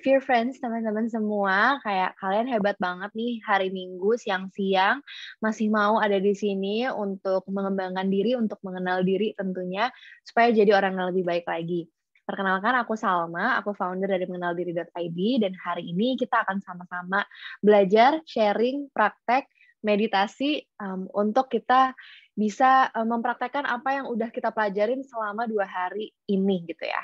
Fear Friends, teman-teman semua, kayak kalian hebat banget nih hari Minggu siang-siang masih mau ada di sini untuk mengembangkan diri, untuk mengenal diri tentunya, supaya jadi orang yang lebih baik lagi. Perkenalkan, aku Salma, aku founder dari mengenaldiri.id, dan hari ini kita akan sama-sama belajar, sharing, praktek, meditasi, untuk kita bisa mempraktekkan apa yang udah kita pelajarin selama 2 hari ini gitu ya.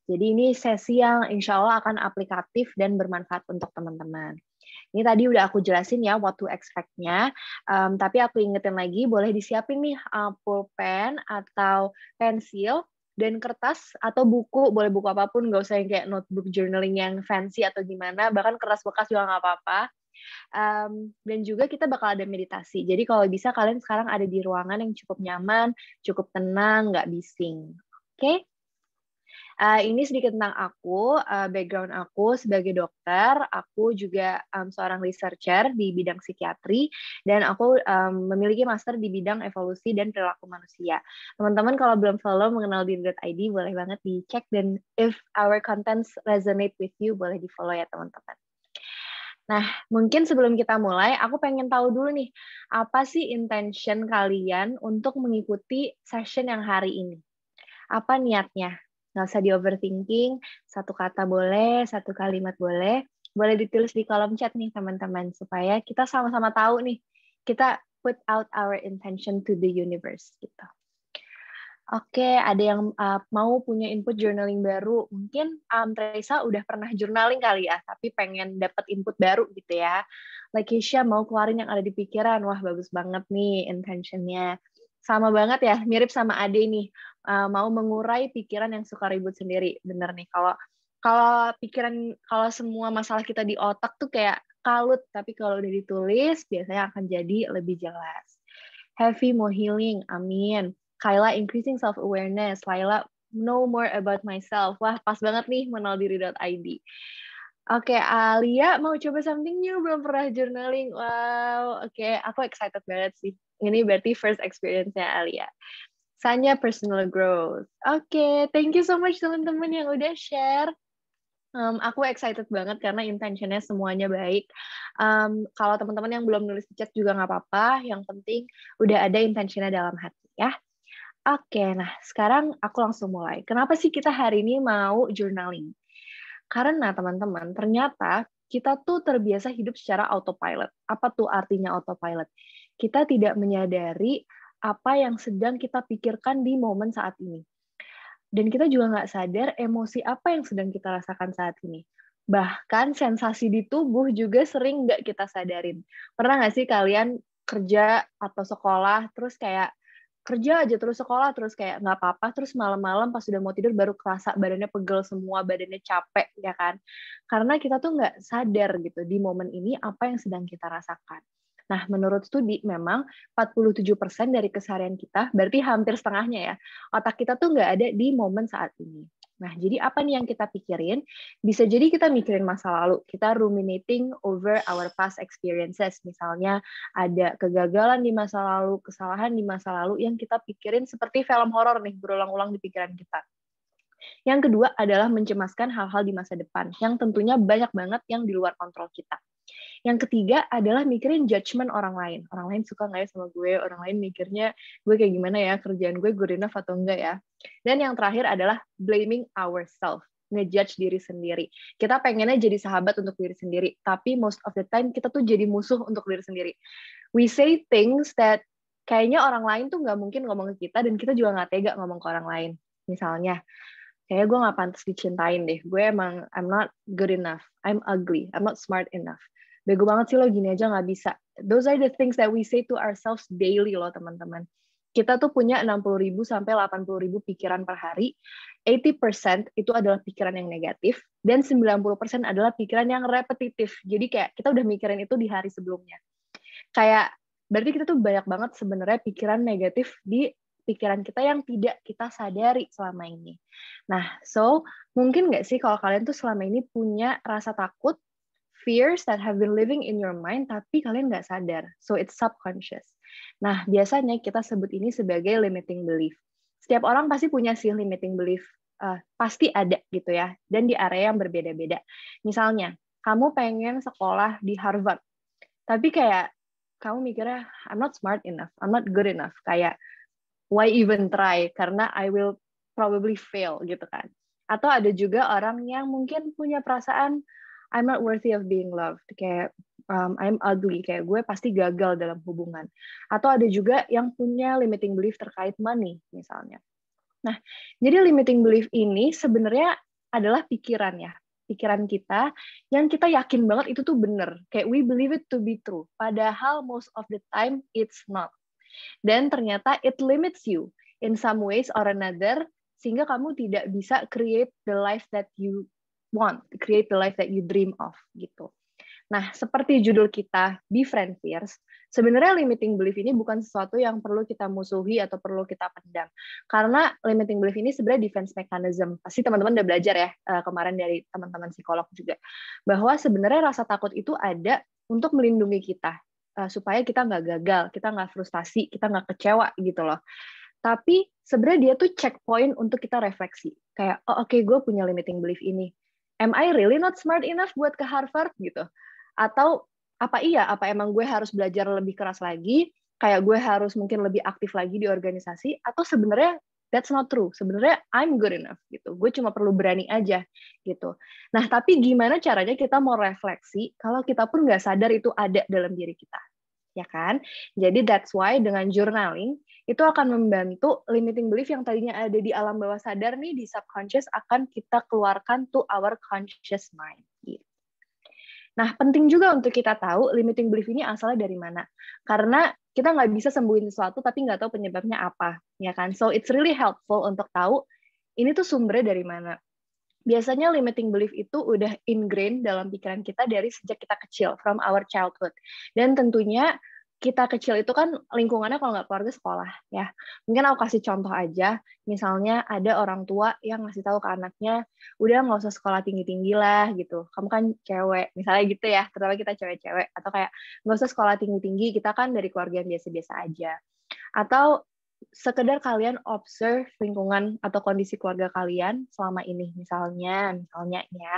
Jadi ini sesi yang insya Allah akan aplikatif dan bermanfaat untuk teman-teman. Ini tadi udah aku jelasin ya what to expect-nya, tapi aku ingetin lagi boleh disiapin nih pulpen atau pensil dan kertas atau buku, boleh buku apapun, nggak usah yang kayak notebook journaling yang fancy atau gimana, bahkan kertas bekas juga nggak apa-apa. Dan juga kita bakal ada meditasi. Jadi kalau bisa kalian sekarang ada di ruangan yang cukup nyaman, cukup tenang, nggak bising. Oke? Ini sedikit tentang aku, background aku sebagai dokter, aku juga seorang researcher di bidang psikiatri, dan aku memiliki master di bidang evolusi dan perilaku manusia. Teman-teman kalau belum follow mengenal diri.id, boleh banget dicek, dan if our contents resonate with you, boleh di-follow ya teman-teman. Nah, mungkin sebelum kita mulai, aku pengen tahu dulu nih, apa sih intention kalian untuk mengikuti session yang hari ini? Apa niatnya? Nggak usah di-overthinking, satu kata boleh, satu kalimat boleh. Boleh ditulis di kolom chat nih teman-teman, supaya kita sama-sama tahu nih, kita put out our intention to the universe gitu. Oke, ada yang mau punya input journaling baru. Mungkin Teresa udah pernah journaling kali ya, tapi pengen dapat input baru gitu ya. Lakeisha mau keluarin yang ada di pikiran. Wah, bagus banget nih intentionnya. Sama banget ya, mirip sama Ade nih. Mau mengurai pikiran yang suka ribut sendiri. Bener nih, kalau pikiran, kalau semua masalah kita di otak tuh kayak kalut, tapi kalau udah ditulis, biasanya akan jadi lebih jelas. Heavy mau healing, amin. Kayla increasing self-awareness. Laila know more about myself. Wah, pas banget nih mengenaldiri.id. Oke, Alia mau coba something new, belum pernah journaling. Wow, oke, aku excited banget sih. Ini berarti first experience-nya Alia. Sanya personal growth. Oke, thank you so much teman-teman yang udah share. Aku excited banget karena intentionnya semuanya baik. Kalau teman-teman yang belum nulis di chat juga nggak apa-apa, yang penting udah ada intentionnya dalam hati ya. Oke, nah sekarang aku langsung mulai. Kenapa sih kita hari ini mau journaling? Karena teman-teman, ternyata kita tuh terbiasa hidup secara autopilot. Apa tuh artinya autopilot? Kita tidak menyadari apa yang sedang kita pikirkan di momen saat ini. Dan kita juga nggak sadar emosi apa yang sedang kita rasakan saat ini. Bahkan sensasi di tubuh juga sering nggak kita sadarin. Pernah nggak sih kalian kerja atau sekolah, terus kayak kerja aja terus sekolah, terus kayak nggak apa-apa, terus malam-malam pas sudah mau tidur baru kerasa badannya pegel semua, badannya capek, ya kan? Karena kita tuh nggak sadar gitu di momen ini apa yang sedang kita rasakan. Nah, menurut studi memang 47% dari keseharian kita, berarti hampir setengahnya ya, otak kita tuh nggak ada di momen saat ini. Nah, jadi apa nih yang kita pikirin? Bisa jadi kita mikirin masa lalu, kita ruminating over our past experiences. Misalnya ada kegagalan di masa lalu, kesalahan di masa lalu yang kita pikirin seperti film horor nih, berulang-ulang di pikiran kita. Yang kedua adalah mencemaskan hal-hal di masa depan, yang tentunya banyak banget yang di luar kontrol kita. Yang ketiga adalah mikirin judgement orang lain. Orang lain suka nggak ya sama gue? Orang lain mikirnya gue kayak gimana ya? Kerjaan gue good enough atau enggak ya? Dan yang terakhir adalah blaming ourselves. Ngejudge diri sendiri. Kita pengennya jadi sahabat untuk diri sendiri. Tapi most of the time kita tuh jadi musuh untuk diri sendiri. We say things that kayaknya orang lain tuh nggak mungkin ngomong ke kita, dan kita juga nggak tega ngomong ke orang lain. Misalnya, kayaknya gue nggak pantas dicintain deh. Gue emang, I'm not good enough. I'm ugly. I'm not smart enough. Bego banget sih lo, gini aja nggak bisa. Those are the things that we say to ourselves daily loh teman-teman. Kita tuh punya 60.000 sampai 80.000 pikiran per hari. 80% itu adalah pikiran yang negatif, dan 90% adalah pikiran yang repetitif. Jadi kayak kita udah mikirin itu di hari sebelumnya. Kayak berarti kita tuh banyak banget sebenarnya pikiran negatif di pikiran kita yang tidak kita sadari selama ini. Nah, so mungkin nggak sih kalau kalian tuh selama ini punya rasa takut, fears that have been living in your mind, tapi kalian nggak sadar. So it's subconscious. Nah, biasanya kita sebut ini sebagai limiting belief. Setiap orang pasti punya sih limiting belief. pasti ada gitu ya, dan di area yang berbeda-beda. Misalnya, kamu pengen sekolah di Harvard, tapi kayak kamu mikirnya, I'm not smart enough, I'm not good enough, kayak why even try, karena I will probably fail gitu kan. Atau ada juga orang yang mungkin punya perasaan, I'm not worthy of being loved, kayak I'm ugly, kayak gue pasti gagal dalam hubungan. Atau ada juga yang punya limiting belief terkait money misalnya. Nah, jadi limiting belief ini sebenarnya adalah pikiran ya, pikiran kita yang kita yakin banget itu tuh bener, kayak we believe it to be true, padahal most of the time it's not. Dan ternyata it limits you in some ways or another, sehingga kamu tidak bisa create the life that you want, create the life that you dream of gitu. Nah, seperti judul kita, Be Friend Fierce, sebenarnya limiting belief ini bukan sesuatu yang perlu kita musuhi atau perlu kita pendam. Karena limiting belief ini sebenarnya defense mechanism. Pasti teman-teman udah belajar ya, kemarin dari teman-teman psikolog juga. Bahwa sebenarnya rasa takut itu ada untuk melindungi kita. Supaya kita nggak gagal, kita nggak frustasi, kita nggak kecewa gitu loh. Tapi sebenarnya dia tuh checkpoint untuk kita refleksi. Kayak, oh oke, gue punya limiting belief ini. Am I really not smart enough buat ke Harvard gitu? Atau apa emang gue harus belajar lebih keras lagi, kayak gue harus mungkin lebih aktif lagi di organisasi, atau sebenarnya that's not true. Sebenarnya I'm good enough gitu. Gue cuma perlu berani aja gitu. Nah, tapi gimana caranya kita mau refleksi kalau kita pun nggak sadar itu ada dalam diri kita, ya kan? Jadi that's why dengan journaling itu akan membantu limiting belief yang tadinya ada di alam bawah sadar nih, di subconscious, akan kita keluarkan to our conscious mind. Gitu. Nah, penting juga untuk kita tahu limiting belief ini asalnya dari mana. Karena kita nggak bisa sembuhin sesuatu tapi nggak tahu penyebabnya apa, ya kan? So it's really helpful untuk tahu ini tuh sumbernya dari mana. Biasanya limiting belief itu udah ingrained dalam pikiran kita dari sejak kita kecil, from our childhood. Dan tentunya kita kecil itu kan lingkungannya kalau nggak keluarga sekolah ya. Mungkin aku kasih contoh aja, misalnya ada orang tua yang ngasih tahu ke anaknya, udah nggak usah sekolah tinggi-tinggi lah gitu, kamu kan cewek, misalnya gitu ya, terutama kita cewek-cewek, atau kayak nggak usah sekolah tinggi-tinggi, kita kan dari keluarga yang biasa-biasa aja. Atau sekedar kalian observe lingkungan atau kondisi keluarga kalian selama ini, misalnya ya,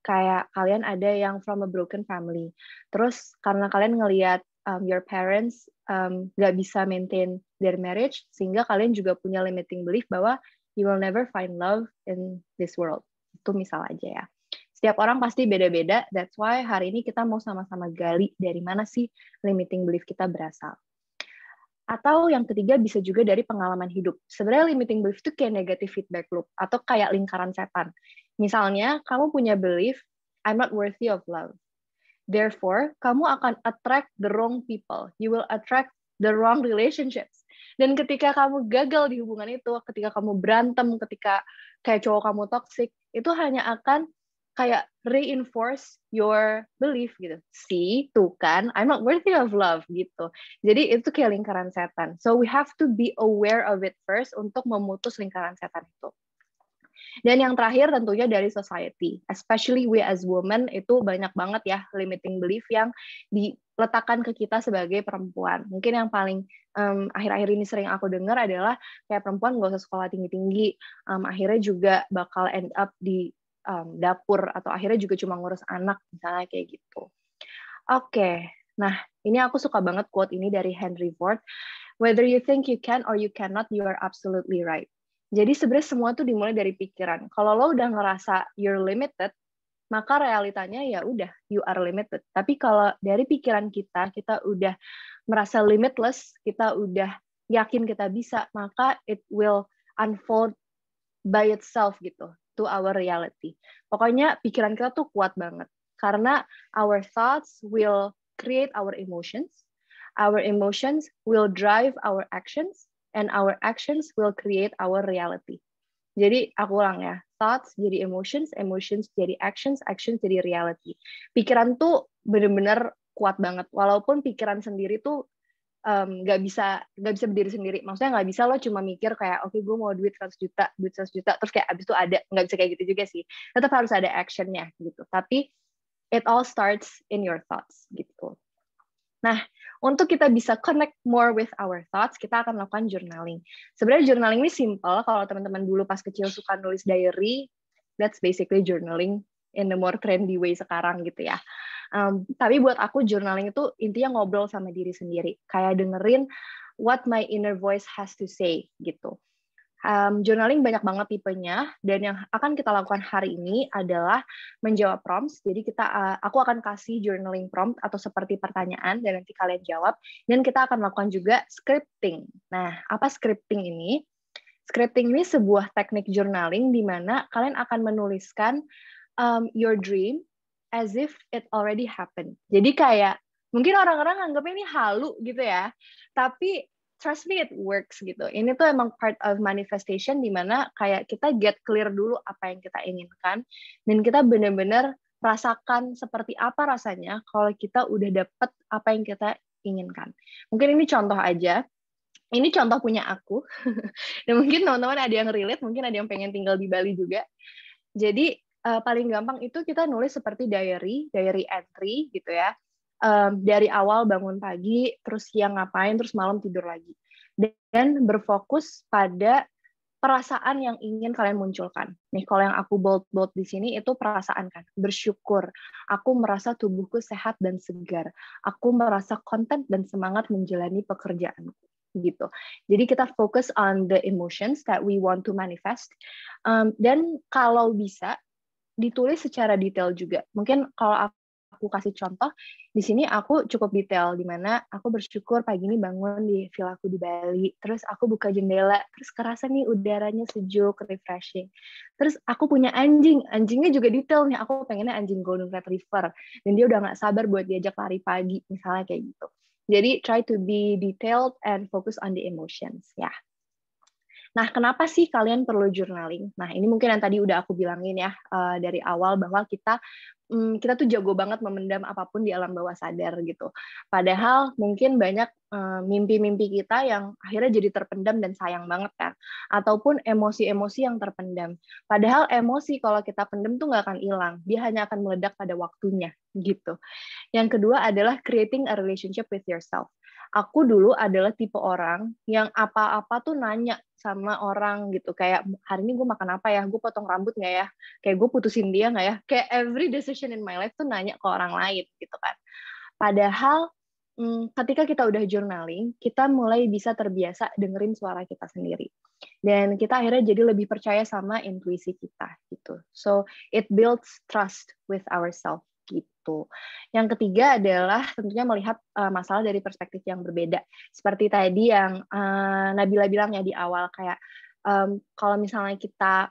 kayak kalian ada yang from a broken family, terus karena kalian ngelihat your parents nggak bisa maintain their marriage, sehingga kalian juga punya limiting belief bahwa you will never find love in this world. Itu misal aja ya. Setiap orang pasti beda-beda, that's why hari ini kita mau sama-sama gali dari mana sih limiting belief kita berasal. Atau yang ketiga bisa juga dari pengalaman hidup. Sebenarnya limiting belief itu kayak negative feedback loop, atau kayak lingkaran setan. Misalnya, kamu punya belief, I'm not worthy of love. Therefore, kamu akan attract the wrong people. You will attract the wrong relationships. Dan ketika kamu gagal di hubungan itu, ketika kamu berantem, ketika kayak cowok kamu toxic, itu hanya akan kayak reinforce your belief gitu. See, tuh kan, I'm not worthy of love gitu. Jadi itu kayak lingkaran setan. So we have to be aware of it first untuk memutus lingkaran setan itu. Dan yang terakhir tentunya dari society, especially we as women, itu banyak banget ya limiting belief yang diletakkan ke kita sebagai perempuan. Mungkin yang paling akhir-akhir ini sering aku dengar adalah kayak perempuan nggak usah sekolah tinggi-tinggi, akhirnya juga bakal end up di dapur, atau akhirnya juga cuma ngurus anak, misalnya kayak gitu. Oke, nah ini aku suka banget quote ini dari Henry Ford, whether you think you can or you cannot, you are absolutely right. Jadi sebenarnya semua tuh dimulai dari pikiran. Kalau lo udah ngerasa you're limited, maka realitanya ya udah you are limited. Tapi kalau dari pikiran kita udah merasa limitless, kita udah yakin kita bisa, maka it will unfold by itself gitu to our reality. Pokoknya pikiran kita tuh kuat banget. Karena our thoughts will create our emotions will drive our actions, and our actions will create our reality. Jadi aku ulang ya, thoughts jadi emotions jadi actions jadi reality. Pikiran tuh bener-bener kuat banget, walaupun pikiran sendiri tuh nggak bisa berdiri sendiri. Maksudnya nggak bisa lo cuma mikir kayak, oke, gue mau duit 100 juta, terus kayak abis itu ada, nggak bisa kayak gitu juga sih. Tetap harus ada actionnya gitu. Tapi it all starts in your thoughts gitu. Nah, untuk kita bisa connect more with our thoughts, kita akan lakukan journaling. Sebenarnya journaling ini simple, kalau teman-teman dulu pas kecil suka nulis diary, that's basically journaling in the more trendy way sekarang gitu ya. Tapi buat aku journaling itu intinya ngobrol sama diri sendiri, kayak dengerin what my inner voice has to say gitu. Journaling banyak banget tipenya, dan yang akan kita lakukan hari ini adalah menjawab prompts. Jadi aku akan kasih journaling prompt atau seperti pertanyaan, dan nanti kalian jawab. Dan kita akan lakukan juga scripting. Nah, apa scripting ini? Scripting ini sebuah teknik journaling di mana kalian akan menuliskan your dream as if it already happened. Jadi kayak, mungkin orang-orang anggapnya ini halu gitu ya, tapi trust me, it works gitu. Ini tuh emang part of manifestation di mana kayak kita get clear dulu apa yang kita inginkan, dan kita benar-benar rasakan seperti apa rasanya kalau kita udah dapet apa yang kita inginkan. Mungkin ini contoh aja. Ini contoh punya aku. Dan mungkin teman-teman ada yang relate, mungkin ada yang pengen tinggal di Bali juga. Jadi paling gampang itu kita nulis seperti diary entry gitu ya. Dari awal bangun pagi, terus siang ngapain, terus malam tidur lagi. Dan berfokus pada perasaan yang ingin kalian munculkan. Nih, kalau yang aku bold di sini itu perasaan kan. Bersyukur. Aku merasa tubuhku sehat dan segar. Aku merasa content dan semangat menjalani pekerjaanku. Gitu. Jadi kita fokus on the emotions that we want to manifest. Dan kalau bisa, ditulis secara detail juga. Mungkin kalau aku kasih contoh, di sini aku cukup detail, di mana aku bersyukur pagi ini bangun di villaku di Bali, terus aku buka jendela, terus kerasa nih udaranya sejuk, refreshing. Terus aku punya anjingnya juga detail nih, aku pengennya anjing Golden Retriever, dan dia udah nggak sabar buat diajak lari pagi, misalnya kayak gitu. Jadi try to be detailed and focus on the emotions, ya. Nah, kenapa sih kalian perlu journaling? Nah, ini mungkin yang tadi udah aku bilangin ya dari awal, bahwa kita tuh jago banget memendam apapun di alam bawah sadar gitu. Padahal mungkin banyak mimpi-mimpi kita yang akhirnya jadi terpendam dan sayang banget kan. Ataupun emosi-emosi yang terpendam. Padahal emosi kalau kita pendam tuh nggak akan hilang. Dia hanya akan meledak pada waktunya gitu. Yang kedua adalah creating a relationship with yourself. Aku dulu adalah tipe orang yang apa-apa tuh nanya sama orang gitu, kayak hari ini gue makan apa ya, gue potong rambut nggak ya, kayak gue putusin dia nggak ya, kayak every decision in my life tuh nanya ke orang lain gitu kan. Padahal ketika kita udah journaling, kita mulai bisa terbiasa dengerin suara kita sendiri, dan kita akhirnya jadi lebih percaya sama intuisi kita gitu. So it builds trust with ourselves gitu. Yang ketiga adalah tentunya melihat masalah dari perspektif yang berbeda. Seperti tadi yang Nabila bilang ya di awal, kayak kalau misalnya kita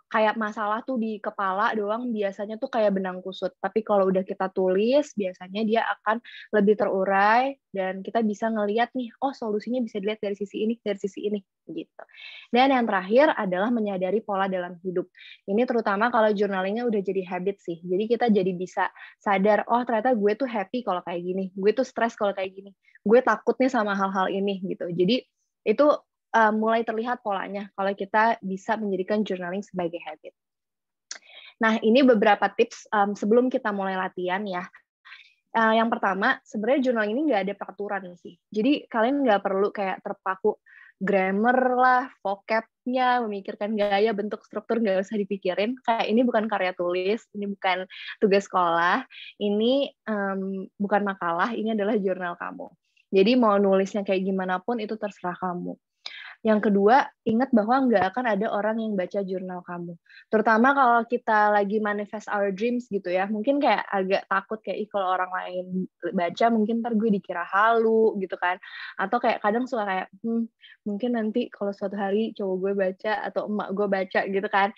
kayak masalah tuh di kepala doang, biasanya tuh kayak benang kusut. Tapi kalau udah kita tulis, biasanya dia akan lebih terurai, dan kita bisa ngelihat nih, oh solusinya bisa dilihat dari sisi ini, gitu. Dan yang terakhir adalah menyadari pola dalam hidup. Ini terutama kalau journalingnya udah jadi habit sih. Jadi kita jadi bisa sadar, oh ternyata gue tuh happy kalau kayak gini, gue tuh stres kalau kayak gini, gue takut nih sama hal-hal ini gitu. Jadi itu mulai terlihat polanya kalau kita bisa menjadikan journaling sebagai habit. Nah, ini beberapa tips sebelum kita mulai latihan ya. Yang pertama, sebenarnya journaling ini nggak ada peraturan sih. Jadi kalian nggak perlu kayak terpaku grammar lah, vocab-nya, memikirkan gaya, bentuk, struktur, nggak usah dipikirin. Kayak ini bukan karya tulis, ini bukan tugas sekolah, ini bukan makalah, ini adalah jurnal kamu. Jadi mau nulisnya kayak gimana pun itu terserah kamu. Yang kedua, ingat bahwa nggak akan ada orang yang baca jurnal kamu. Terutama kalau kita lagi manifest our dreams gitu ya, mungkin kayak agak takut kayak, kalau orang lain baca mungkin ntar gue dikira halu gitu kan. Atau kayak kadang suka kayak, mungkin nanti kalau suatu hari cowok gue baca atau emak gue baca gitu kan.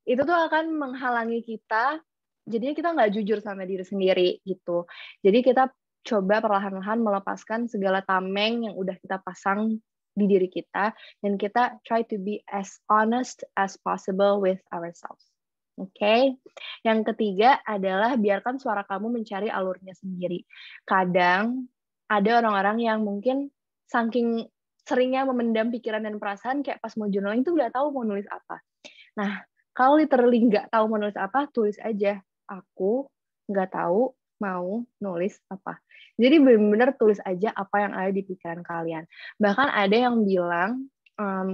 Itu tuh akan menghalangi kita, jadinya kita nggak jujur sama diri sendiri gitu. Jadi kita coba perlahan-lahan melepaskan segala tameng yang udah kita pasang di diri kita, dan kita try to be as honest as possible with ourselves. Oke. Yang ketiga adalah biarkan suara kamu mencari alurnya sendiri. Kadang ada orang-orang yang mungkin saking seringnya memendam pikiran dan perasaan, kayak pas mau journaling tuh nggak tahu mau nulis apa. Nah, kalau literally nggak tahu mau nulis apa, tulis aja, aku nggak tahu mau nulis apa. Jadi benar-benar tulis aja apa yang ada di pikiran kalian. Bahkan ada yang bilang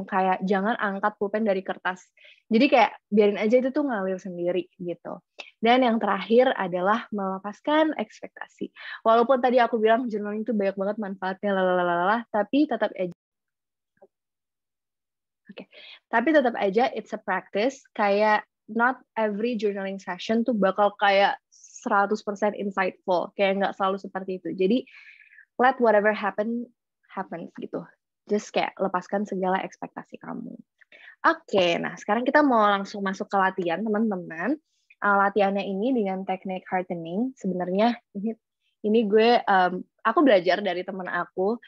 kayak jangan angkat pulpen dari kertas. Jadi kayak biarin aja itu tuh ngalir sendiri gitu. Dan yang terakhir adalah melepaskan ekspektasi. Walaupun tadi aku bilang journaling itu banyak banget manfaatnya, tapi tetap aja. Tapi tetap aja it's a practice. Kayak not every journaling session tuh bakal kayak 100% insightful. Kayak nggak selalu seperti itu. Jadi let whatever happens gitu. Just kayak lepaskan segala ekspektasi kamu. Oke, nah sekarang kita mau langsung masuk ke latihan, teman-teman. Latihannya ini dengan teknik heartening. Sebenarnya ini aku belajar dari teman aku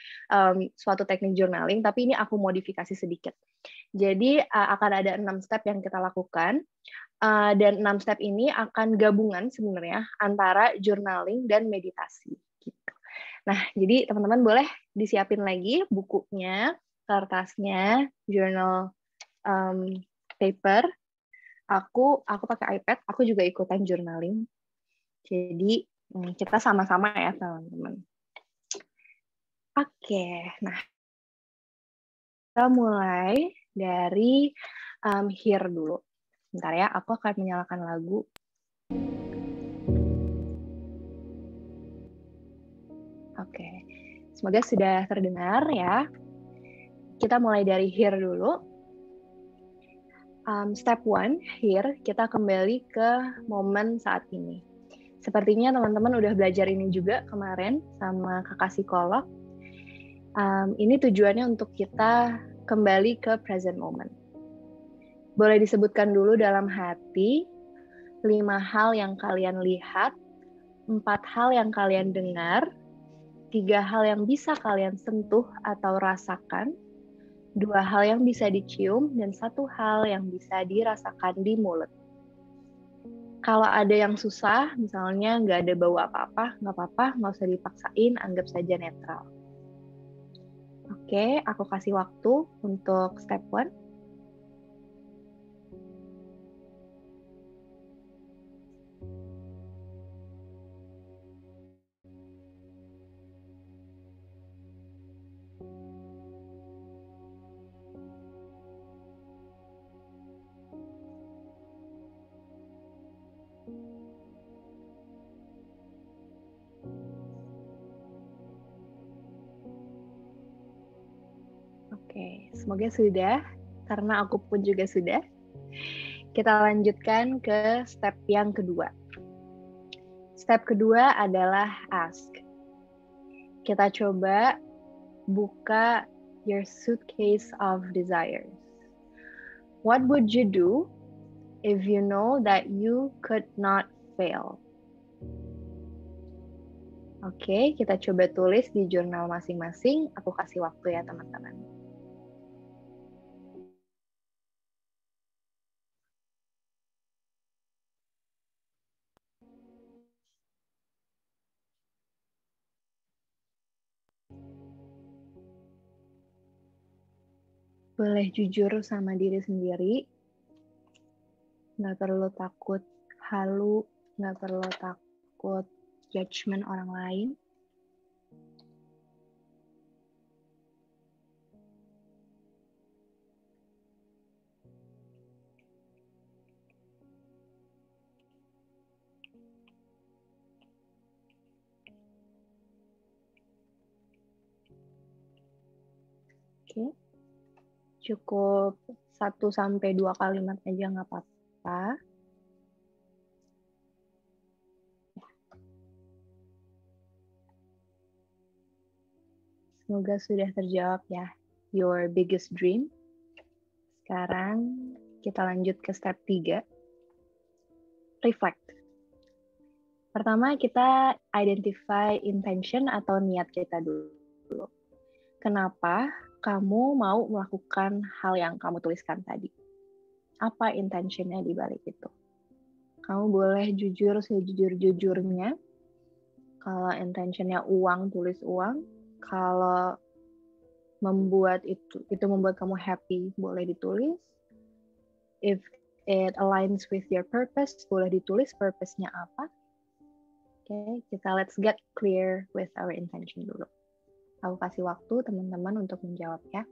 suatu teknik journaling, tapi ini aku modifikasi sedikit. Jadi akan ada 6 step yang kita lakukan. Dan 6 step ini akan gabungan sebenarnya antara journaling dan meditasi. Gitu. Nah, jadi teman-teman boleh disiapin lagi bukunya, kertasnya, journal paper. Aku pakai iPad, aku juga ikutan journaling. Jadi kita sama-sama ya teman-teman. Oke, nah kita mulai dari here dulu. Bentar ya, aku akan menyalakan lagu. Oke, semoga sudah terdengar ya. Kita mulai dari here dulu. Step 1, here, kita kembali ke momen saat ini. Sepertinya teman-teman udah belajar ini juga kemarin sama kakak psikolog. Ini tujuannya untuk kita kembali ke present moment. Boleh disebutkan dulu dalam hati 5 hal yang kalian lihat, 4 hal yang kalian dengar, 3 hal yang bisa kalian sentuh atau rasakan, 2 hal yang bisa dicium, dan 1 hal yang bisa dirasakan di mulut. Kalau ada yang susah, misalnya nggak ada bau apa-apa, nggak usah dipaksain, anggap saja netral. Oke, aku kasih waktu untuk step 1. Oke, semoga sudah, karena aku pun juga sudah. Kita lanjutkan ke step yang kedua. Step kedua adalah ask. Kita coba buka your suitcase of desires. What would you do if you know that you could not fail? Oke, kita coba tulis di jurnal masing-masing. Aku kasih waktu ya, teman-teman. Boleh jujur sama diri sendiri. Nggak perlu takut halu, nggak perlu takut judgement orang lain. Oke. Cukup 1-2 kalimat aja nggak apa-apa. Semoga sudah terjawab ya, your biggest dream. Sekarang kita lanjut ke step 3. Reflect. Pertama kita identify intention atau niat kita dulu. Kenapa kamu mau melakukan hal yang kamu tuliskan tadi? Apa intentionnya di balik itu? Kamu boleh jujur sejujur-jujurnya. Kalau intentionnya uang, tulis uang. Kalau membuat itu membuat kamu happy, boleh ditulis. If it aligns with your purpose, boleh ditulis purpose-nya apa. Oke, kita let's get clear with our intention dulu. Aku kasih waktu teman-teman untuk menjawab ya.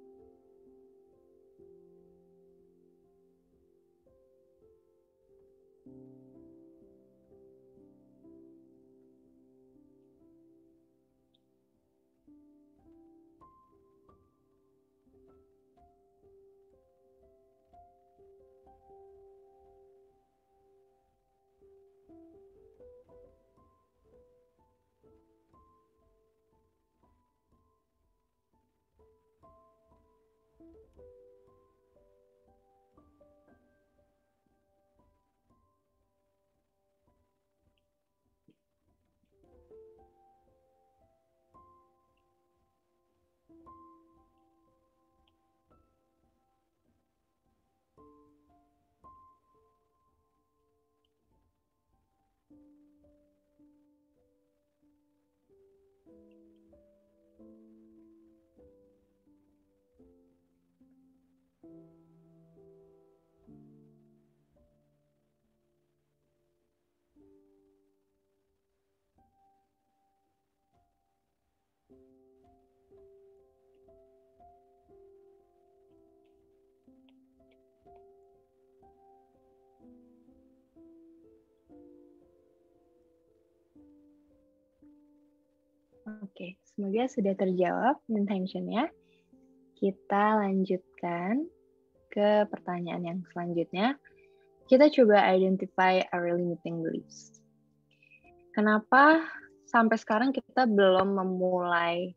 Oke, semoga sudah terjawab intention-nya. Kita lanjutkan ke pertanyaan yang selanjutnya. Kita coba identify our limiting beliefs. Kenapa sampai sekarang kita belum memulai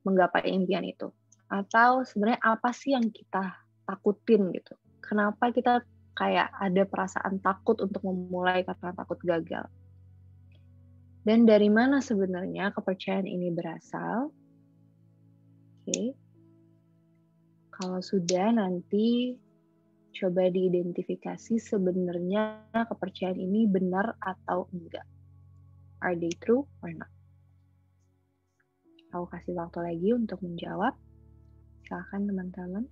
menggapai impian itu? Atau sebenarnya apa sih yang kita takutin gitu? Kenapa kita kayak ada perasaan takut untuk memulai karena takut gagal? Dan dari mana sebenarnya kepercayaan ini berasal? Oke. Kalau sudah, nanti coba diidentifikasi sebenarnya kepercayaan ini benar atau enggak. Are they true or not? Aku kasih waktu lagi untuk menjawab. Silakan teman-teman.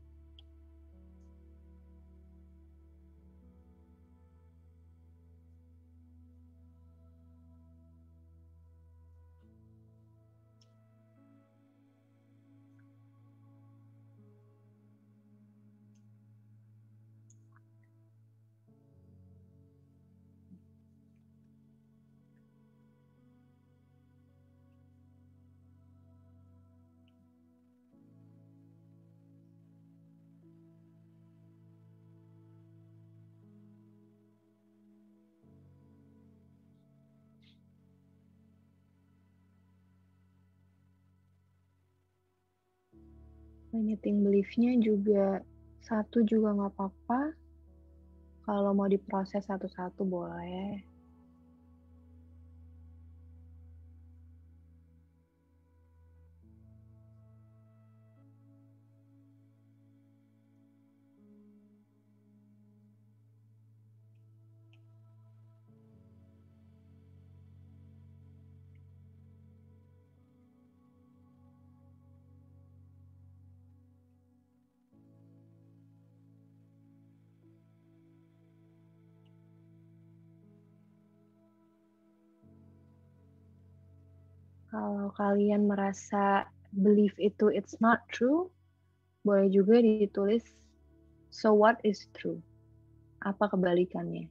Limiting belief-nya juga satu juga nggak apa-apa. Kalau mau diproses satu-satu boleh. Kalau kalian merasa belief itu it's not true, boleh juga ditulis so what is true? Apa kebalikannya?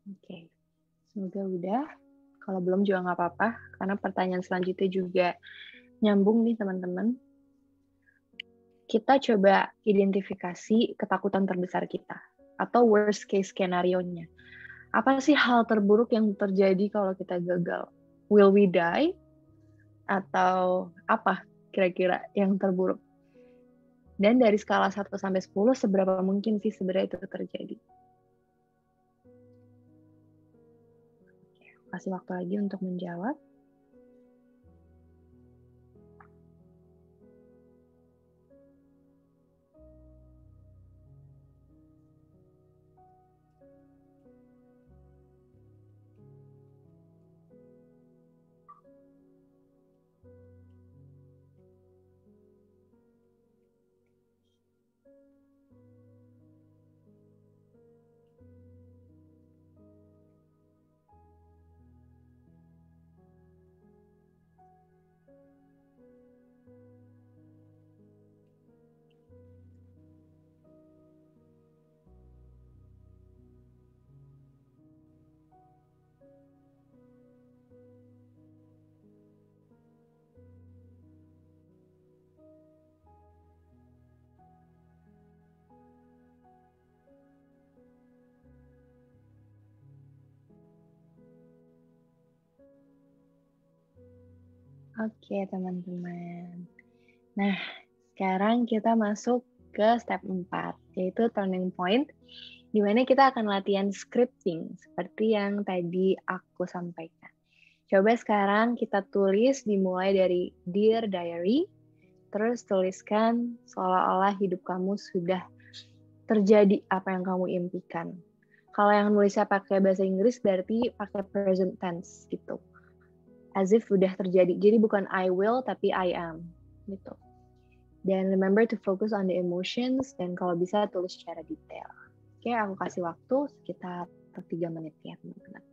Oke, semoga udah. Kalau belum juga nggak apa-apa, karena pertanyaan selanjutnya juga nyambung nih teman-teman. Kita coba identifikasi ketakutan terbesar kita, atau worst case skenario-nya. Apa sih hal terburuk yang terjadi kalau kita gagal? Will we die? Atau apa kira-kira yang terburuk? Dan dari skala 1 sampai 10, seberapa mungkin sih sebenarnya itu terjadi? Kasih waktu lagi untuk menjawab. Oke, teman-teman. Nah, sekarang kita masuk ke step 4, yaitu turning point, di mana kita akan latihan scripting, seperti yang tadi aku sampaikan. Coba sekarang kita tulis dimulai dari Dear Diary, terus tuliskan seolah-olah hidup kamu sudah terjadi apa yang kamu impikan. Kalau yang nulisnya pakai bahasa Inggris berarti pakai present tense gitu. As if udah terjadi. Jadi bukan I will tapi I am gitu. Dan remember to focus on the emotions dan kalau bisa tulis secara detail. Oke, aku kasih waktu sekitar 3 menit ya teman-teman.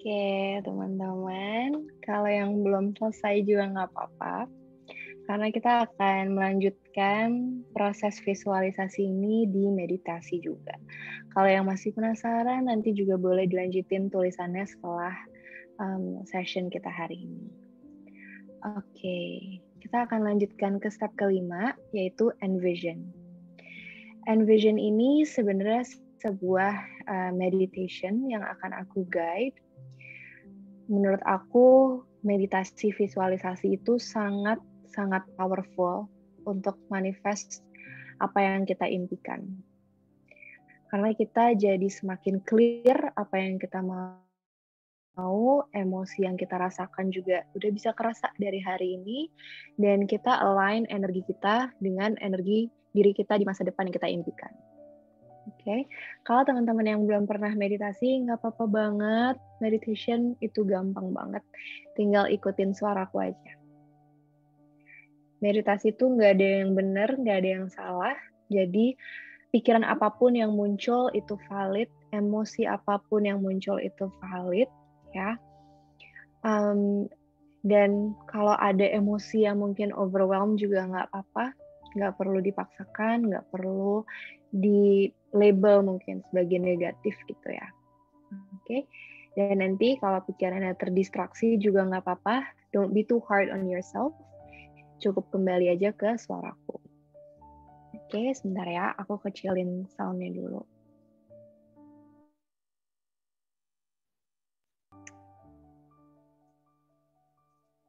Oke, teman-teman. Kalau yang belum selesai juga nggak apa-apa, karena kita akan melanjutkan proses visualisasi ini di meditasi juga. Kalau yang masih penasaran, nanti juga boleh dilanjutin tulisannya setelah session kita hari ini. Oke, kita akan lanjutkan ke step kelima, yaitu envision. Envision ini sebenarnya sebuah meditation yang akan aku guide. Menurut aku, meditasi visualisasi itu sangat powerful untuk manifest apa yang kita impikan. Karena kita jadi semakin clear apa yang kita mau, emosi yang kita rasakan juga udah bisa kerasa dari hari ini, dan kita align energi kita dengan energi diri kita di masa depan yang kita impikan. Oke, kalau teman-teman yang belum pernah meditasi, nggak apa-apa banget. Meditation itu gampang banget. Tinggal ikutin suaraku aja. Meditasi itu nggak ada yang benar, nggak ada yang salah. Jadi, pikiran apapun yang muncul itu valid, emosi apapun yang muncul itu valid, ya. Dan kalau ada emosi yang mungkin overwhelm juga nggak apa-apa, nggak perlu dipaksakan, nggak perlu di label mungkin sebagai negatif gitu ya. Oke, dan nanti kalau pikirannya terdistraksi juga nggak apa-apa, don't be too hard on yourself, cukup kembali aja ke suaraku. Oke, sebentar ya, aku kecilin soundnya dulu.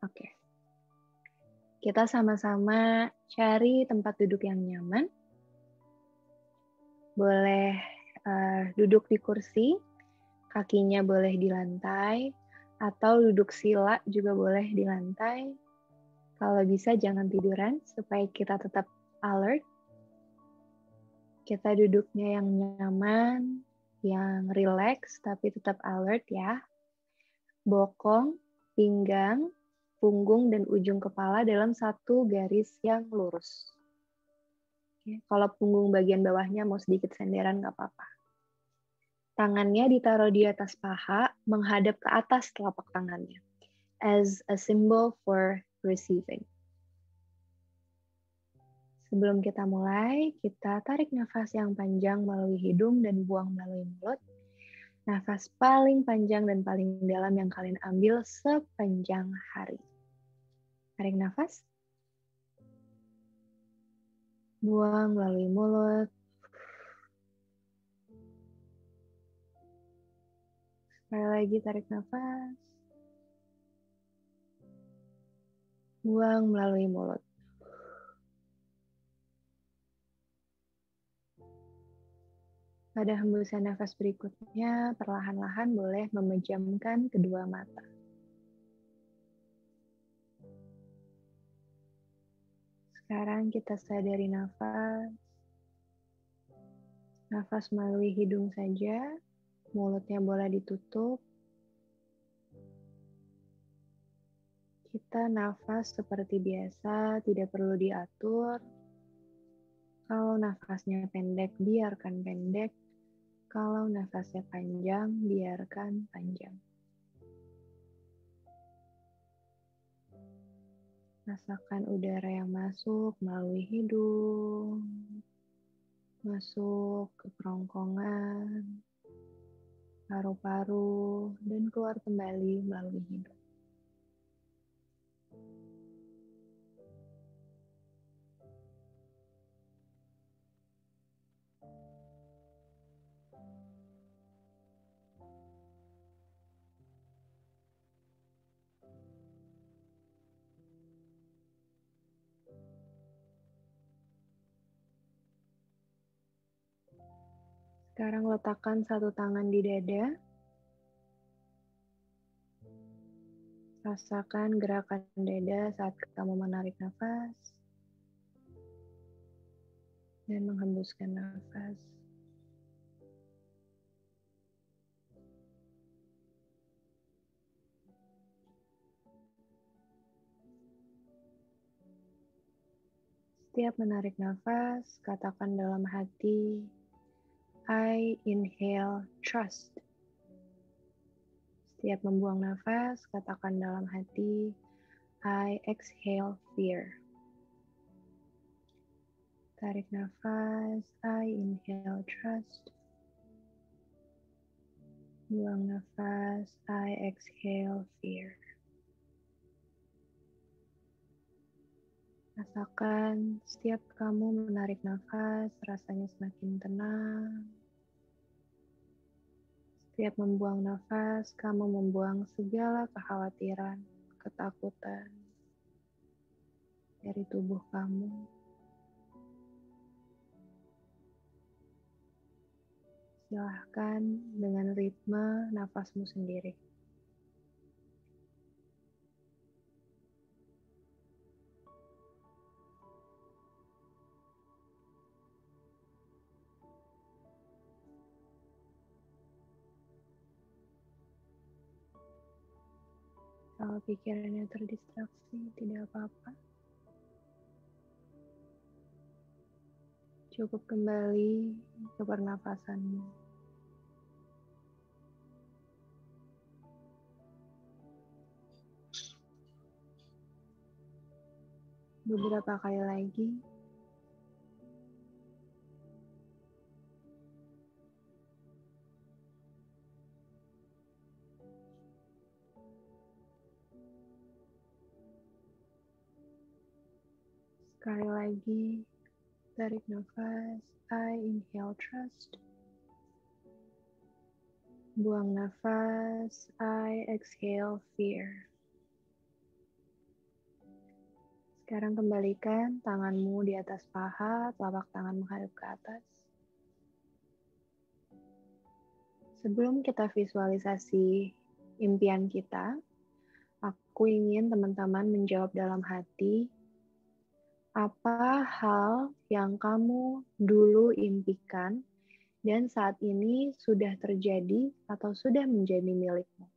Oke. Kita sama-sama cari tempat duduk yang nyaman. Boleh duduk di kursi, kakinya boleh di lantai, atau duduk sila juga boleh di lantai. Kalau bisa jangan tiduran, supaya kita tetap alert. Kita duduknya yang nyaman, yang relax, tapi tetap alert ya. Bokong, pinggang, punggung, dan ujung kepala dalam satu garis yang lurus. Kalau punggung bagian bawahnya mau sedikit senderan, nggak apa-apa. Tangannya ditaruh di atas paha, menghadap ke atas telapak tangannya, as a symbol for receiving. Sebelum kita mulai, kita tarik nafas yang panjang melalui hidung dan buang melalui mulut. Nafas paling panjang dan paling dalam yang kalian ambil sepanjang hari. Tarik nafas. Buang melalui mulut. Sekali lagi tarik nafas. Buang melalui mulut. Pada hembusan nafas berikutnya, perlahan-lahan boleh memejamkan kedua mata. Sekarang kita sadari nafas. Nafas melalui hidung saja, mulutnya boleh ditutup. Kita nafas seperti biasa, tidak perlu diatur. Kalau nafasnya pendek, biarkan pendek. Kalau nafasnya panjang, biarkan panjang. Rasakan udara yang masuk melalui hidung, masuk ke kerongkongan, paru-paru, dan keluar kembali melalui hidung. Sekarang letakkan satu tangan di dada. Rasakan gerakan dada saat kamu menarik nafas dan menghembuskan nafas. Setiap menarik nafas, katakan dalam hati, I inhale trust. Setiap membuang nafas, katakan dalam hati, I exhale fear. Tarik nafas, I inhale trust. Buang nafas, I exhale fear. Rasakan setiap kamu menarik nafas, rasanya semakin tenang. Setiap membuang nafas, kamu membuang segala kekhawatiran, ketakutan dari tubuh kamu. Silahkan dengan ritme nafasmu sendiri. Kalau pikirannya terdistraksi, tidak apa-apa. Cukup kembali ke pernapasanmu. Beberapa kali lagi. Sekali lagi, tarik nafas, I inhale trust. Buang nafas, I exhale fear. Sekarang kembalikan tanganmu di atas paha, telapak tangan menghadap ke atas. Sebelum kita visualisasi impian kita, aku ingin teman-teman menjawab dalam hati, apa hal yang kamu dulu impikan dan saat ini sudah terjadi atau sudah menjadi milikmu?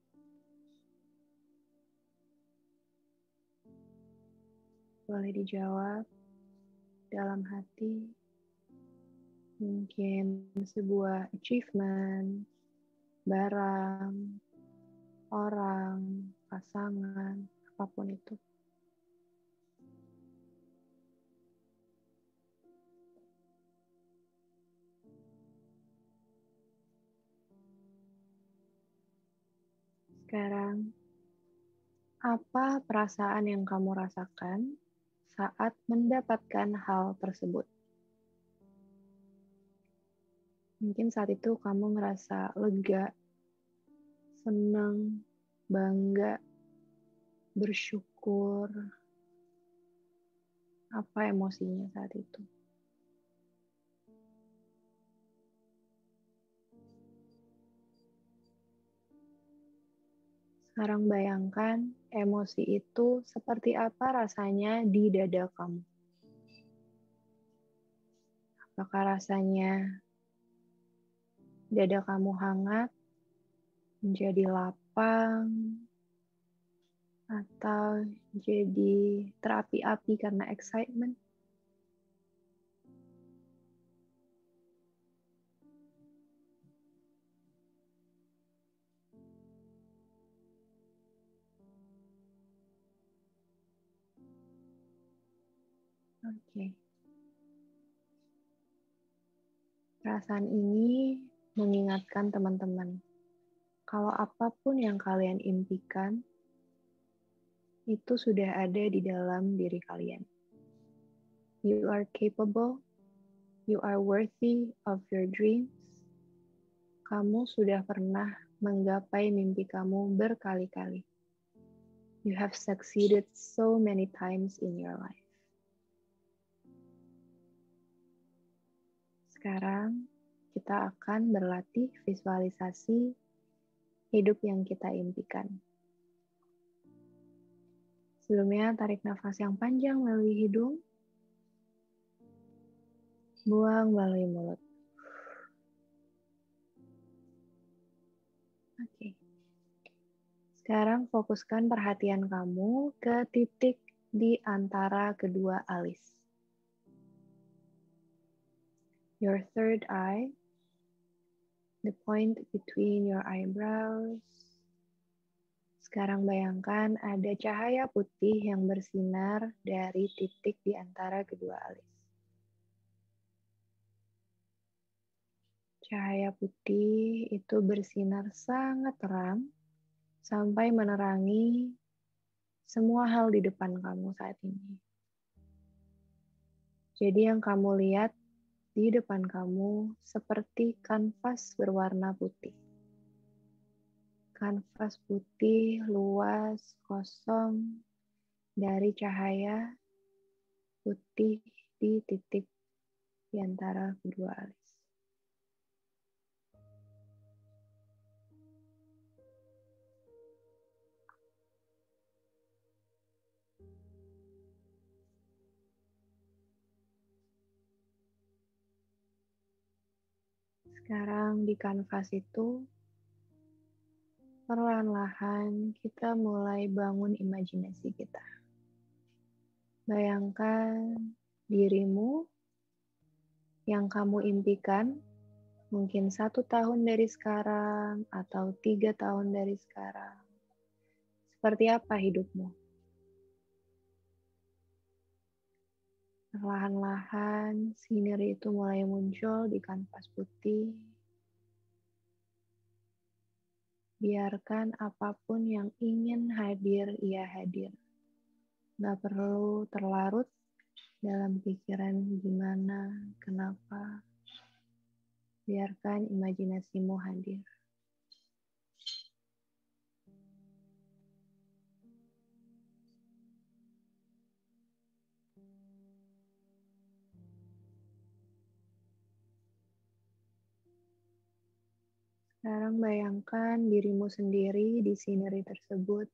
Boleh dijawab dalam hati. Mungkin sebuah achievement, barang, orang, pasangan, apapun itu. Sekarang, apa perasaan yang kamu rasakan saat mendapatkan hal tersebut? Mungkin saat itu kamu ngerasa lega, senang, bangga, bersyukur. Apa emosinya saat itu? Sekarang bayangkan emosi itu seperti apa rasanya di dada kamu. Apakah rasanya dada kamu hangat, menjadi lapang, atau jadi terapi-api karena excitement? Oke. Perasaan ini mengingatkan teman-teman, kalau apapun yang kalian impikan, itu sudah ada di dalam diri kalian. You are capable, you are worthy of your dreams. Kamu sudah pernah menggapai mimpi kamu berkali-kali. You have succeeded so many times in your life. Sekarang kita akan berlatih visualisasi hidup yang kita impikan. Sebelumnya tarik nafas yang panjang melalui hidung, buang melalui mulut. Oke. Sekarang fokuskan perhatian kamu ke titik di antara kedua alis. Your third eye, the point between your eyebrows, Sekarang bayangkan ada cahaya putih yang bersinar dari titik di antara kedua alis. Cahaya putih itu bersinar sangat terang sampai menerangi semua hal di depan kamu saat ini. Jadi yang kamu lihat di depan kamu seperti kanvas berwarna putih. Kanvas putih luas, kosong, dari cahaya putih di titik di antara kedua alis. Sekarang di kanvas itu, perlahan-lahan kita mulai bangun imajinasi kita. Bayangkan dirimu yang kamu impikan, mungkin 1 tahun dari sekarang atau 3 tahun dari sekarang. Seperti apa hidupmu? Perlahan-lahan, scenery itu mulai muncul di kanvas putih. Biarkan apapun yang ingin hadir, ia hadir. Gak perlu terlarut dalam pikiran gimana, kenapa. Biarkan imajinasimu hadir. Sekarang bayangkan dirimu sendiri di scenery tersebut.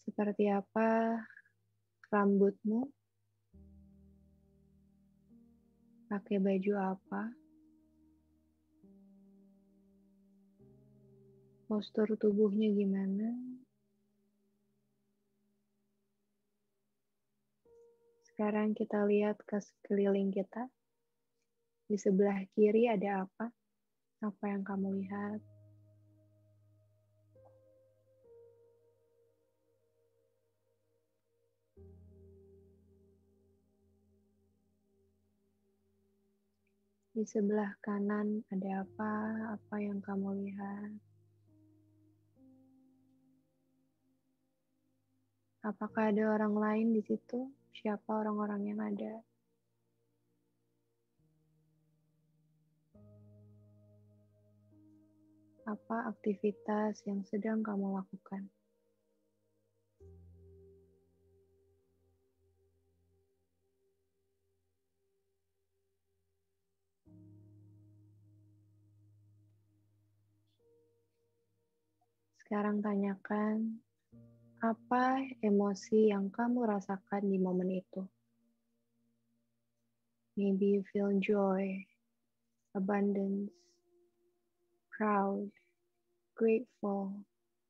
Seperti apa rambutmu, pakai baju apa, postur tubuhnya gimana. Sekarang kita lihat ke sekeliling kita. Di sebelah kiri ada apa? Apa yang kamu lihat? Di sebelah kanan ada apa? Apa yang kamu lihat? Apakah ada orang lain di situ? Siapa orang-orang yang ada? Apa aktivitas yang sedang kamu lakukan? Sekarang tanyakan, apa emosi yang kamu rasakan di momen itu? Maybe you feel joy, abundance, proud, grateful,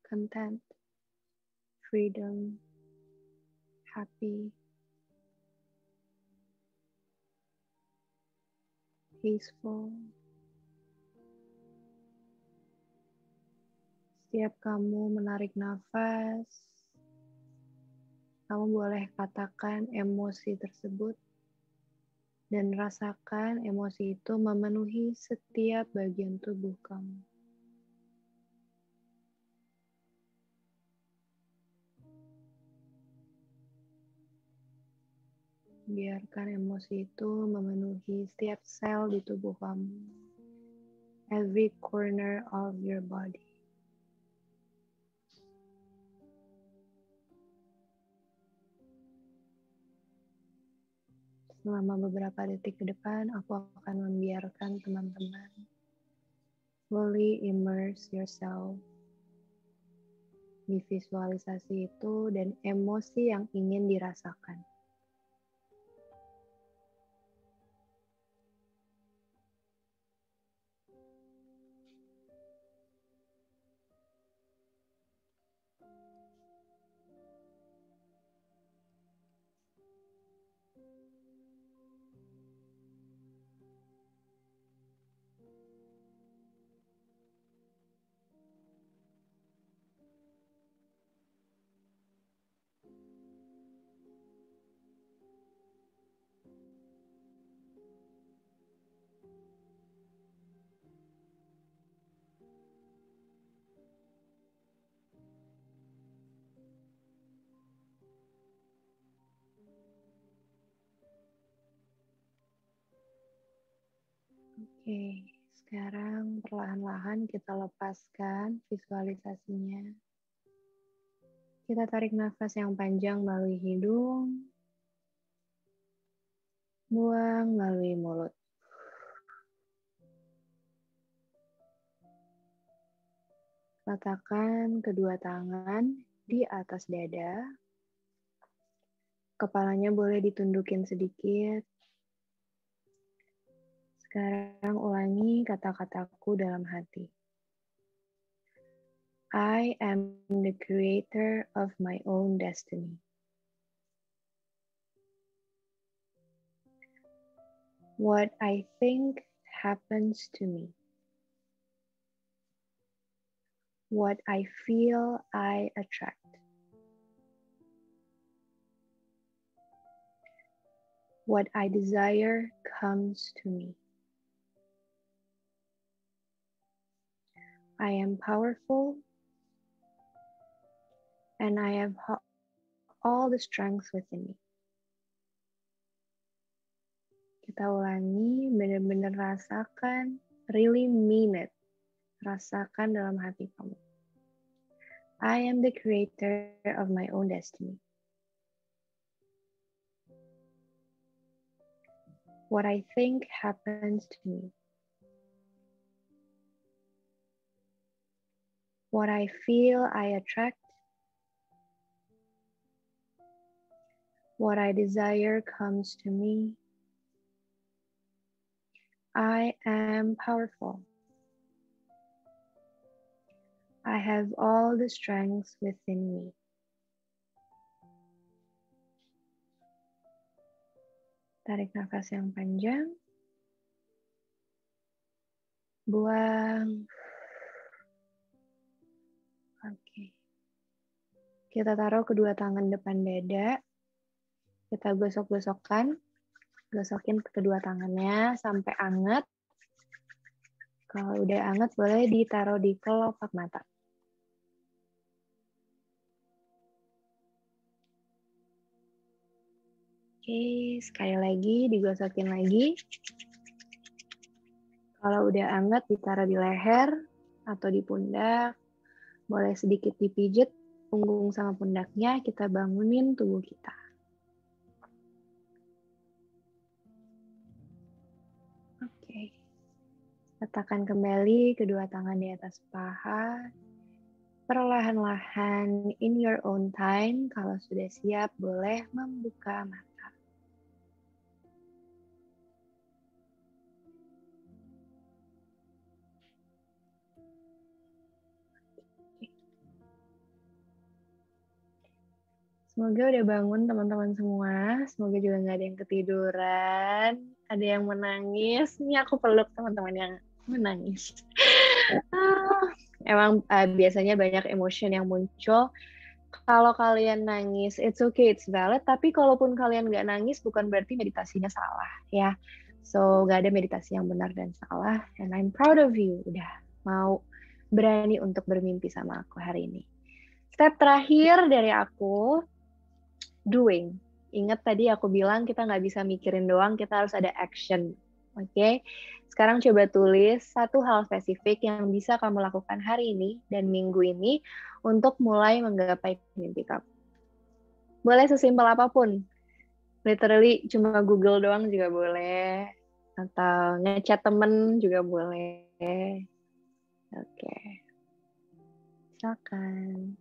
content, freedom, happy, peaceful. Setiap kamu menarik nafas, kamu boleh katakan emosi tersebut dan rasakan emosi itu memenuhi setiap bagian tubuh kamu. Biarkan emosi itu memenuhi setiap sel di tubuh kamu. Every corner of your body. Selama beberapa detik ke depan, aku akan membiarkan teman-teman fully immerse yourself di visualisasi itu dan emosi yang ingin dirasakan. Oke, sekarang perlahan-lahan kita lepaskan visualisasinya. Kita tarik nafas yang panjang melalui hidung, buang melalui mulut. Letakkan kedua tangan di atas dada. Kepalanya boleh ditundukin sedikit. Sekarang ulangi kata-kataku dalam hati. I am the creator of my own destiny. What I think happens to me. What I feel I attract. What I desire comes to me. I am powerful and I have all the strength within me. Kita ulangi, benar-benar rasakan, really mean it. Rasakan dalam hati kamu. I am the creator of my own destiny. What I think happens to me. What I feel I attract. What I desire comes to me. I am powerful. I have all the strengths within me. Tarik nafas yang panjang. Buang. Oke. Kita taruh kedua tangan depan dada. Kita gosok-gosokkan. Gosokin kedua tangannya sampai anget. Kalau udah anget, boleh ditaruh di kelopak mata. Oke, sekali lagi digosokin lagi. Kalau udah anget, ditaruh di leher atau di pundak. Boleh sedikit dipijit punggung sama pundaknya, kita bangunin tubuh kita. Oke. Letakkan kembali kedua tangan di atas paha. Perlahan-lahan, in your own time, kalau sudah siap, boleh membuka mata. Semoga udah bangun teman-teman semua. Semoga juga nggak ada yang ketiduran. Ada yang menangis. Ini aku peluk teman-teman yang menangis. Emang biasanya banyak emotion yang muncul. Kalau kalian nangis, it's okay, it's valid. Tapi kalaupun kalian nggak nangis, bukan berarti meditasinya salah, ya. So, nggak ada meditasi yang benar dan salah. And I'm proud of you. Udah mau berani untuk bermimpi sama aku hari ini. Step terakhir dari aku, doing. Ingat tadi aku bilang kita nggak bisa mikirin doang, kita harus ada action. Oke? Sekarang coba tulis satu hal spesifik yang bisa kamu lakukan hari ini dan minggu ini untuk mulai menggapai mimpi kamu. Boleh sesimpel apapun. Literally cuma Google doang juga boleh. Atau ngechat temen juga boleh. Oke. Silakan.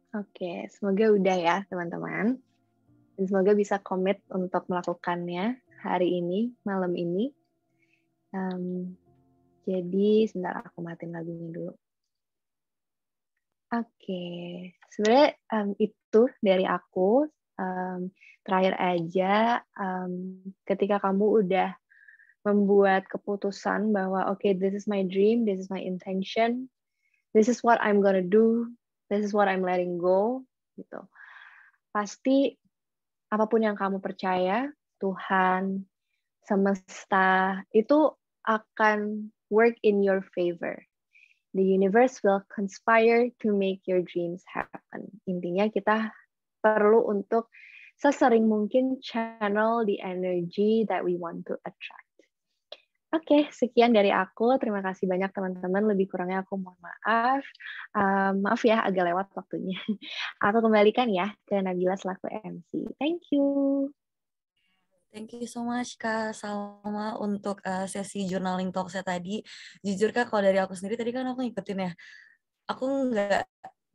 Oke, semoga udah ya teman-teman. Dan semoga bisa komit untuk melakukannya hari ini, malam ini. Jadi sebentar aku matiin lagunya dulu. Oke, sebenarnya itu dari aku. Terakhir aja, ketika kamu udah membuat keputusan bahwa oke, this is my dream, this is my intention, this is what I'm gonna do, this is what I'm letting go, gitu. Pasti apapun yang kamu percaya, Tuhan, semesta, itu akan work in your favor. The universe will conspire to make your dreams happen. Intinya kita perlu untuk sesering mungkin channel the energy that we want to attract. Oke, sekian dari aku. Terima kasih banyak teman-teman. Lebih kurangnya aku mohon maaf. Maaf ya, agak lewat waktunya. Aku kembalikan ya ke Nabila selaku MC. Thank you. Thank you so much Kak Salma untuk sesi journaling talk-nya tadi. Jujur Kak, kalau dari aku sendiri tadi kan aku ngikutin ya. Aku nggak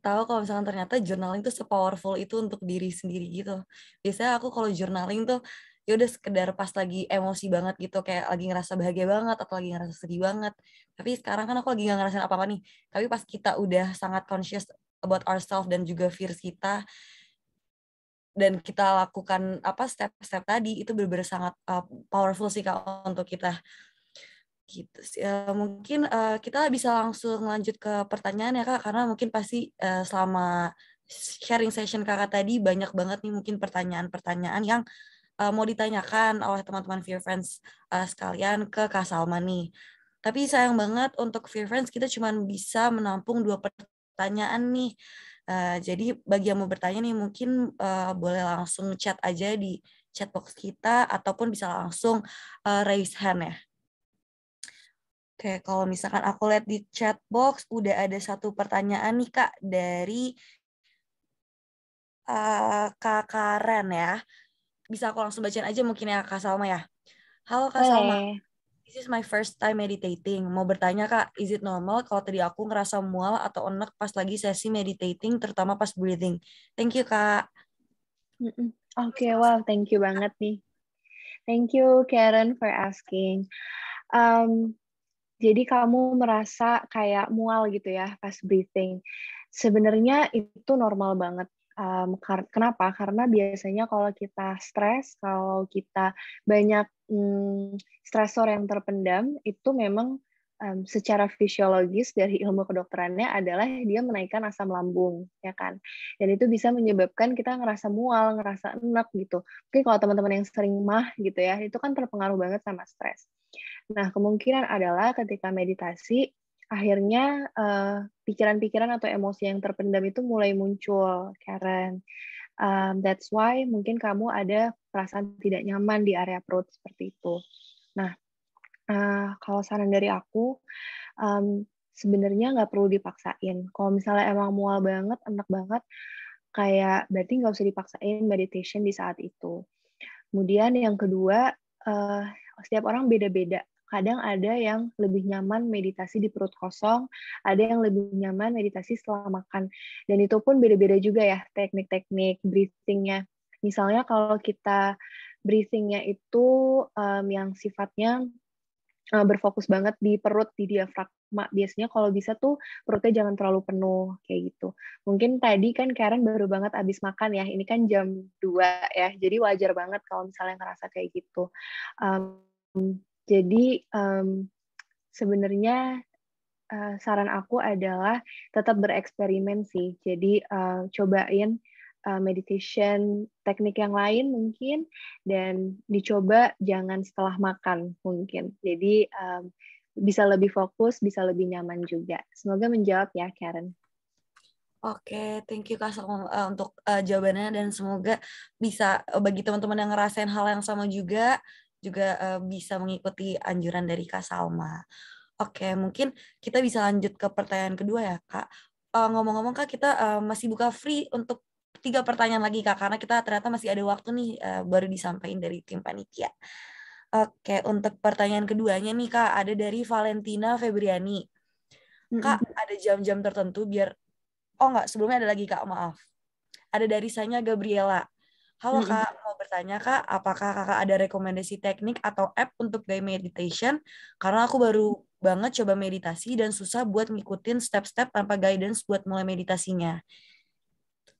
tahu kalau misalkan ternyata journaling tuh se-powerful itu untuk diri sendiri gitu. Biasanya aku kalau journaling tuh ya udah sekedar pas lagi emosi banget gitu, kayak lagi ngerasa bahagia banget atau lagi ngerasa sedih banget. Tapi sekarang kan aku lagi nggak ngerasain apa-apa nih. Tapi pas kita udah sangat conscious about ourselves dan juga fears kita, dan kita lakukan apa step-step tadi, itu benar-benar sangat powerful sih Kak untuk kita gitu sih. Mungkin kita bisa langsung lanjut ke pertanyaan ya Kak, karena mungkin pasti selama sharing session Kakak tadi banyak banget nih mungkin pertanyaan-pertanyaan yang mau ditanyakan oleh teman-teman Fear Friends sekalian ke Kak Salma nih. Tapi sayang banget untuk Fear Friends kita cuma bisa menampung 2 pertanyaan nih. Jadi bagi yang mau bertanya nih mungkin boleh langsung chat aja di chat box kita ataupun bisa langsung raise hand ya. Oke, kalau misalkan aku lihat di chat box udah ada satu pertanyaan nih Kak dari Kak Karen ya. Bisa aku langsung bacain aja mungkin ya Kak Salma ya. Halo Kak Salma, Boleh. this is my first time meditating. Mau bertanya Kak, is it normal kalau tadi aku ngerasa mual atau enek pas lagi sesi meditating, terutama pas breathing? Thank you Kak. Oke, wow, thank you banget nih. Thank you, Karen, for asking. Jadi kamu merasa kayak mual gitu ya pas breathing. Sebenarnya itu normal banget. Kenapa? Karena biasanya kalau kita stres, kalau kita banyak stresor yang terpendam, itu memang secara fisiologis dari ilmu kedokterannya adalah dia menaikkan asam lambung, ya kan? Dan itu bisa menyebabkan kita ngerasa mual, ngerasa enak gitu. Mungkin kalau teman-teman yang sering mah gitu ya, itu kan terpengaruh banget sama stres. Nah, kemungkinan adalah ketika meditasi, akhirnya pikiran-pikiran atau emosi yang terpendam itu mulai muncul, Karen. That's why mungkin kamu ada perasaan tidak nyaman di area perut seperti itu. Nah, kalau saran dari aku, sebenarnya nggak perlu dipaksain. Kalau misalnya emang mual banget, enak banget, kayak berarti nggak usah dipaksain meditation di saat itu. Kemudian yang kedua, setiap orang beda-beda. Kadang ada yang lebih nyaman meditasi di perut kosong, ada yang lebih nyaman meditasi setelah makan. Dan itu pun beda-beda juga ya teknik-teknik breathing-nya. Misalnya kalau kita breathing-nya itu yang sifatnya berfokus banget di perut, di diafragma. Biasanya kalau bisa tuh perutnya jangan terlalu penuh, kayak gitu. Mungkin tadi kan Karen baru banget abis makan ya, ini kan jam 2 ya, jadi wajar banget kalau misalnya ngerasa kayak gitu. Jadi sebenarnya saran aku adalah tetap bereksperimen sih. Jadi cobain meditation teknik yang lain mungkin, dan dicoba jangan setelah makan mungkin. Jadi bisa lebih fokus, bisa lebih nyaman juga. Semoga menjawab ya, Karen. Oke, thank you Kak Salma untuk jawabannya, dan semoga bisa bagi teman-teman yang ngerasain hal yang sama juga bisa mengikuti anjuran dari Kak Salma. Oke, mungkin kita bisa lanjut ke pertanyaan kedua ya Kak. Ngomong-ngomong Kak, kita masih buka free untuk 3 pertanyaan lagi Kak, karena kita ternyata masih ada waktu nih, baru disampaikan dari tim panitia. Oke, untuk pertanyaan keduanya nih Kak, ada dari Valentina Febriani. Kak, ada jam-jam tertentu biar... Oh enggak, sebelumnya ada lagi Kak, maaf. Ada dari Sanya Gabriela. Halo Kak, mau bertanya Kak, apakah Kakak ada rekomendasi teknik atau app untuk gaya meditation? Karena aku baru banget coba meditasi dan susah buat ngikutin step-step tanpa guidance buat mulai meditasinya.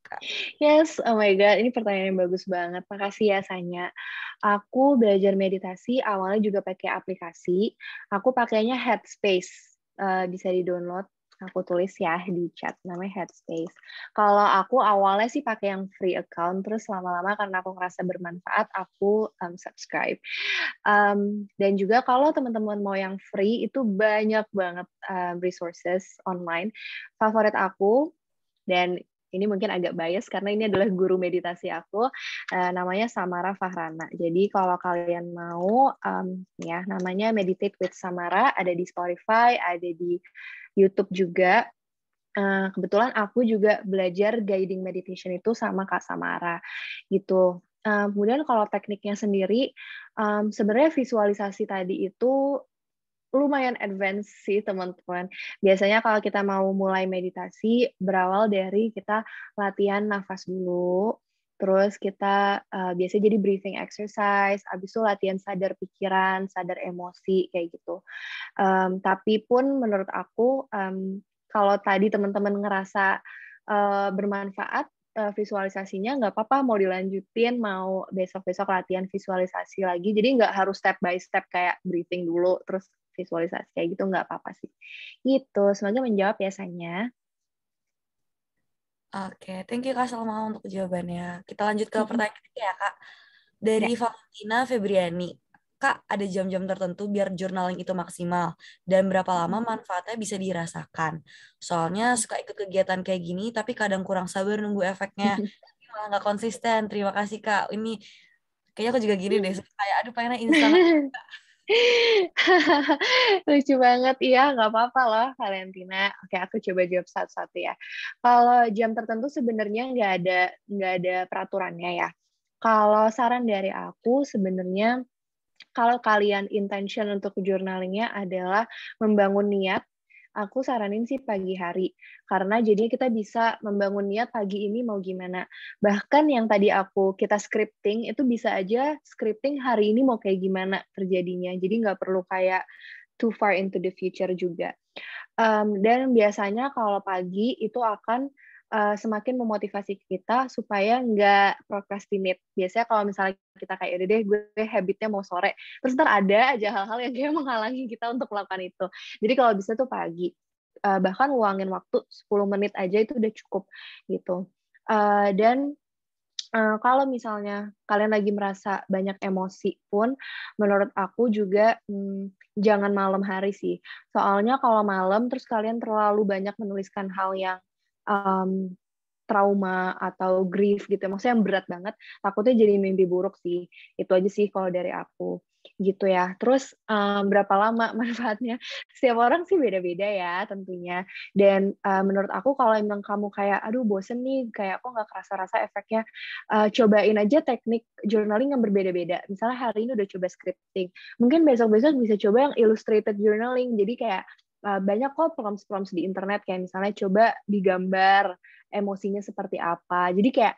Kak. Yes, oh my God, ini pertanyaan yang bagus banget. Makasih ya, Sanya. Aku belajar meditasi, awalnya juga pakai aplikasi. Aku pakainya Headspace, bisa di-download. aku tulis ya di chat, namanya Headspace. Kalau aku awalnya sih pakai yang free account, terus lama-lama karena aku ngerasa bermanfaat, aku subscribe. Dan juga kalau teman-teman mau yang free, itu banyak banget resources online. Favorit aku, dan ini mungkin agak bias karena ini adalah guru meditasi aku, namanya Samara Fahrana. Jadi kalau kalian mau, ya namanya Meditate with Samara, ada di Spotify, ada di YouTube juga. Kebetulan aku juga belajar guiding meditation itu sama Kak Samara, gitu. Kemudian kalau tekniknya sendiri, sebenarnya visualisasi tadi itu lumayan advance sih teman-teman. Biasanya kalau kita mau mulai meditasi, berawal dari kita latihan nafas dulu, terus kita biasanya jadi breathing exercise, habis itu latihan sadar pikiran, sadar emosi, kayak gitu. Tapi pun menurut aku, kalau tadi teman-teman ngerasa bermanfaat visualisasinya, nggak apa-apa mau dilanjutin, mau besok-besok latihan visualisasi lagi. Jadi nggak harus step by step kayak breathing dulu, terus visualisasi kayak gitu, nggak apa-apa sih. Gitu, semoga menjawab biasanya. Oke, thank you Kak Salma untuk jawabannya. Kita lanjut ke pertanyaan ketiga ya Kak. Dari Ya. Valentina Febriani. Kak, ada jam-jam tertentu biar journaling itu maksimal? Dan berapa lama manfaatnya bisa dirasakan? Soalnya suka ikut kegiatan kayak gini, tapi kadang kurang sabar nunggu efeknya. Tapi malah nggak konsisten. Terima kasih Kak. Ini kayaknya aku juga gini deh. Suka kayak, aduh pengennya instan. Lucu banget, iya nggak apa-apa loh Valentina. Oke, aku coba jawab satu-satu ya. Kalau jam tertentu sebenarnya nggak ada peraturannya ya. Kalau saran dari aku sebenarnya kalau kalian intention untuk journalingnya adalah membangun niat, aku saranin sih pagi hari. Karena jadinya kita bisa membangun niat pagi ini mau gimana. Bahkan yang tadi kita scripting, itu bisa aja scripting hari ini mau kayak gimana terjadinya. Jadi nggak perlu kayak too far into the future juga. Dan biasanya kalau pagi itu akan semakin memotivasi kita supaya nggak procrastinate. Biasanya kalau misalnya kita kayak, udah deh gue habitnya mau sore, terus ntar ada aja hal-hal yang kayak menghalangi kita untuk melakukan itu. Jadi kalau bisa tuh pagi. Bahkan luangin waktu 10 menit aja itu udah cukup gitu. Dan kalau misalnya kalian lagi merasa banyak emosi pun, menurut aku juga jangan malam hari sih. Soalnya kalau malam terus kalian terlalu banyak menuliskan hal yang trauma atau grief gitu, maksudnya yang berat banget, takutnya jadi mimpi buruk sih. Itu aja sih kalau dari aku, gitu ya. Terus berapa lama manfaatnya? Setiap orang sih beda-beda ya tentunya. Dan menurut aku kalau emang kamu kayak, aduh bosen nih, kayak kok nggak kerasa-rasa efeknya, cobain aja teknik journaling yang berbeda-beda. Misalnya hari ini udah coba scripting, mungkin besok-besok bisa coba yang illustrated journaling. Jadi kayak banyak kok prompts-prompts di internet kayak misalnya coba digambar emosinya seperti apa. Jadi kayak